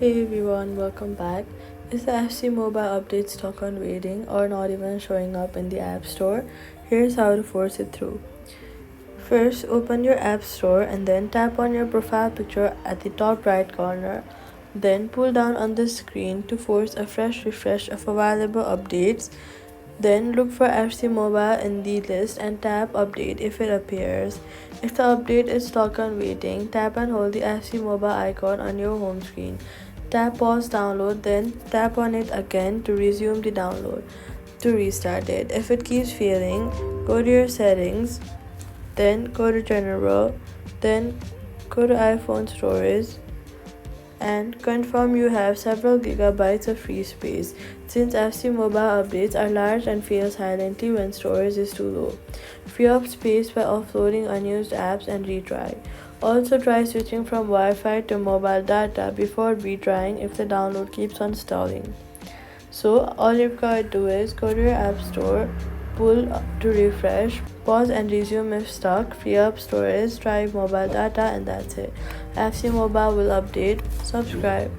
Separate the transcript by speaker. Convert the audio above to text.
Speaker 1: Hey everyone, welcome back. Is the FC mobile update stuck on waiting or not even showing up in the App Store? Here's how to force it through. First, open your App Store and then tap on your profile picture at the top right corner. Then pull down on the screen to force a fresh refresh of available updates. Then look for FC Mobile in the list and tap Update if it appears. If the update is stuck on waiting, tap and hold the FC Mobile icon on your home screen. Tap Pause Download, then tap on it again to resume the download. To restart it, if it keeps failing, go to your settings, then go to General, then go to iPhone Storage, and confirm you have several gigabytes of free space, since FC mobile updates are large and fail silently when storage is too low. Free up space by offloading unused apps and retry. Also try switching from Wi-Fi to mobile data before retrying if the download keeps on stalling. So all you've got to do is go to your app store, pull to refresh, pause and resume if stuck, free up storage, try mobile data, and that's it. FC Mobile will update. Subscribe.